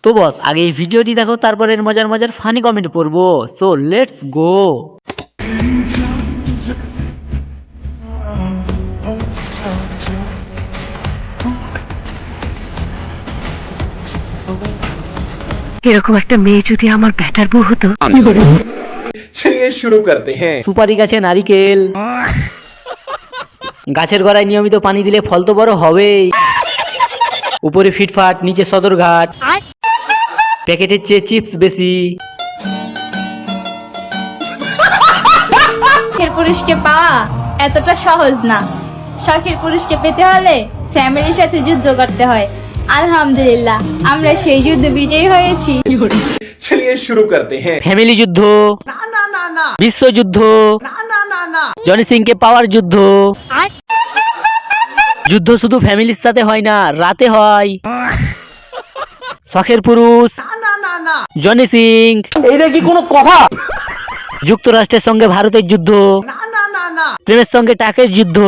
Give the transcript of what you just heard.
তো বস আগে এই ভিডিওটি দেখো, তারপরে এর মজার মজার ফানি কমেন্ট পড়বো। So let's go. এরকম একটা মেয়ে যদি আমার ব্যাটার বউ হতো। चलिए शुरू करते हैं। সুপারি গাছে নারিকেল, গাছের গোড়ায় নিয়মিত পানি দিলে ফল তো বড় হবেই। উপরে ফিটফাট, নিচে সদরঘাট, প্যাকেটের চেয়ে চিপস বেশি। শখের পুরুষকে পাওয়া এতটা সহজ না। শখের পুরুষকে পেতে হলে ফ্যামিলির সাথে যুদ্ধ করতে হয়। আলহামদুলিল্লাহ আমরা সেই যুদ্ধ বিজয়ী হয়েছি। चलिए शुरू करते हैं। ফ্যামিলি যুদ্ধ, বিশ্বযুদ্ধ, জনি সিংকে পাওয়ার যুদ্ধ। যুদ্ধ শুধু ফ্যামিলির সাথে হয় না, রাতে হয়। শখের পুরুষ জনি সিং। এইটা কি কোনো কথা? যুক্তরাষ্ট্রের সঙ্গে ভারতের যুদ্ধ, প্রেমের সঙ্গে টাকের যুদ্ধ।